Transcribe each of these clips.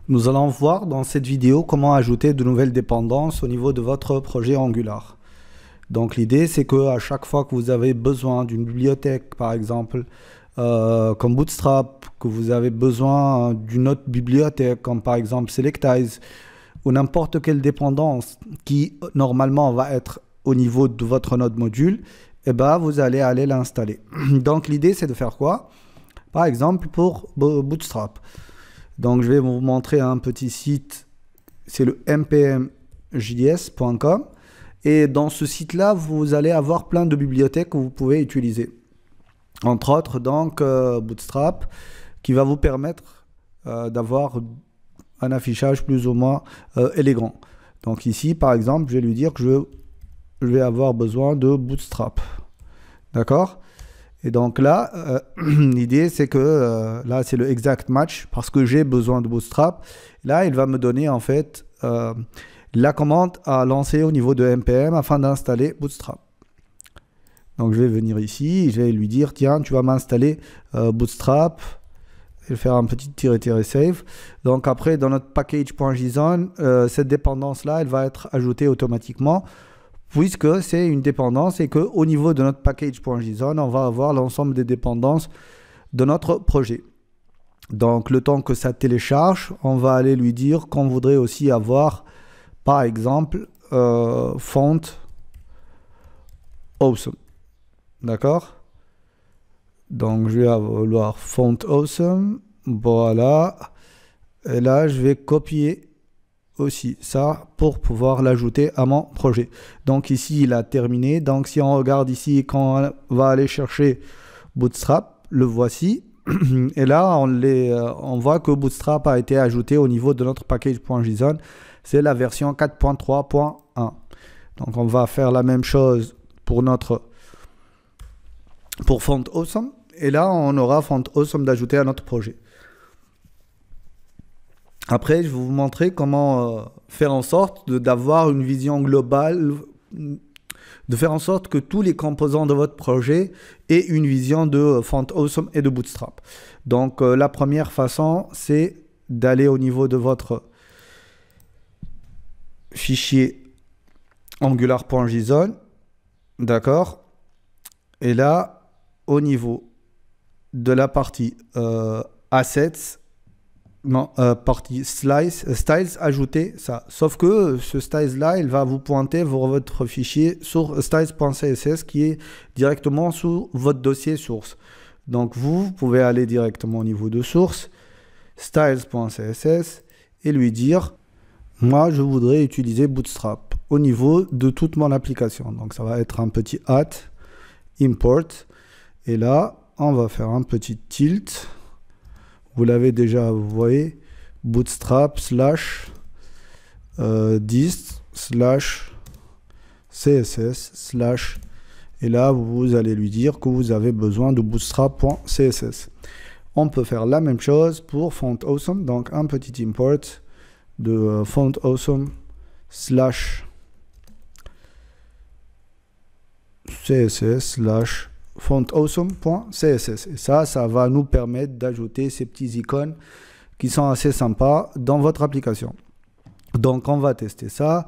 Nous allons voir dans cette vidéo comment ajouter de nouvelles dépendances au niveau de votre projet Angular. Donc l'idée c'est que à chaque fois que vous avez besoin d'une bibliothèque par exemple comme Bootstrap, que vous avez besoin d'une autre bibliothèque comme par exemple Selectize ou n'importe quelle dépendance qui normalement va être au niveau de votre node module, et ben vous allez aller l'installer. Donc l'idée c'est de faire quoi? Par exemple pour Bootstrap. Donc, je vais vous montrer un petit site, c'est le npmjs.com. Et dans ce site-là, vous allez avoir plein de bibliothèques que vous pouvez utiliser. Entre autres, donc, Bootstrap, qui va vous permettre d'avoir un affichage plus ou moins élégant. Donc ici, par exemple, je vais lui dire que je vais avoir besoin de Bootstrap. D'accord ? Et donc là, l'idée c'est que là c'est le exact match parce que j'ai besoin de Bootstrap. Là, il va me donner en fait la commande à lancer au niveau de npm afin d'installer Bootstrap. Donc je vais venir ici, je vais lui dire tiens, tu vas m'installer Bootstrap et faire un petit -save. Donc après dans notre package.json, cette dépendance là, elle va être ajoutée automatiquement, puisque c'est une dépendance et qu'au niveau de notre package.json, on va avoir l'ensemble des dépendances de notre projet. Donc, le temps que ça télécharge, on va aller lui dire qu'on voudrait aussi avoir, par exemple, font awesome. D'accord? Donc, je vais vouloir font awesome. Voilà. Et là, je vais copier aussi ça pour pouvoir l'ajouter à mon projet. Donc ici il a terminé. Donc si on regarde ici, quand on va aller chercher Bootstrap, le voici. Et là on voit que Bootstrap a été ajouté au niveau de notre package.json. C'est la version 4.3.1. Donc on va faire la même chose pour Font Awesome. Et là on aura Font Awesome d'ajouter à notre projet. Après, je vais vous montrer comment faire en sorte d'avoir une vision globale, de faire en sorte que tous les composants de votre projet aient une vision de Font Awesome et de Bootstrap. Donc, la première façon, c'est d'aller au niveau de votre fichier angular.json. D'accord? Et là, au niveau de la partie assets, partie styles, ajouter ça. Sauf que ce styles là, il va vous pointer vers votre fichier sur styles.css qui est directement sous votre dossier source. Donc vous pouvez aller directement au niveau de source, styles.css, et lui dire moi je voudrais utiliser Bootstrap au niveau de toute mon application. Donc ça va être un petit import, et là on va faire un petit tilt. Vous l'avez déjà, vous voyez, bootstrap /dist /css/ et là vous allez lui dire que vous avez besoin de bootstrap.css. On peut faire la même chose pour Font Awesome, donc un petit import de Font Awesome /css/ fontawesome.css. Et ça va nous permettre d'ajouter ces petits icônes qui sont assez sympas dans votre application. Donc on va tester ça.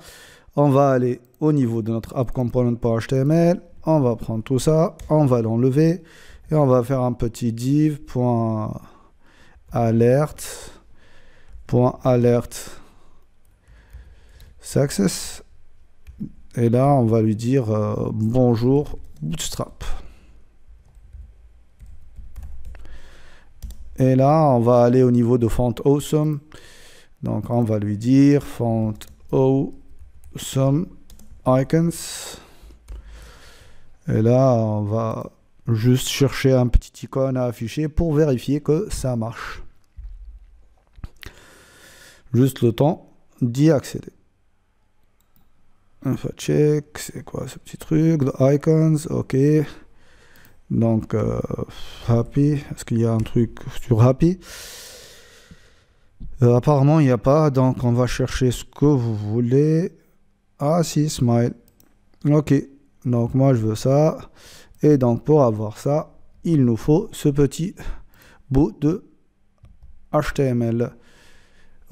On va aller au niveau de notre app component.html. On va prendre tout ça, on va l'enlever et on va faire un petit div.alert success. Et là on va lui dire bonjour Bootstrap. Et là, on va aller au niveau de Font Awesome. Donc, on va lui dire Font Awesome Icons. Et là, on va juste chercher un petit icône à afficher pour vérifier que ça marche. Juste le temps d'y accéder. On va check, c'est quoi ce petit truc? The icons, ok. Donc, Happy, est-ce qu'il y a un truc sur Happy? Apparemment, il n'y a pas, donc on va chercher ce que vous voulez. Ah si, Smile. Ok, donc moi je veux ça. Et donc pour avoir ça, il nous faut ce petit bout de HTML.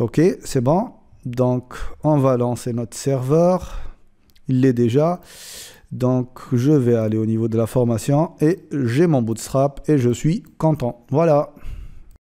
Ok, c'est bon. Donc, on va lancer notre serveur. Il l'est déjà. Donc, je vais aller au niveau de la formation et j'ai mon Bootstrap et je suis content. Voilà.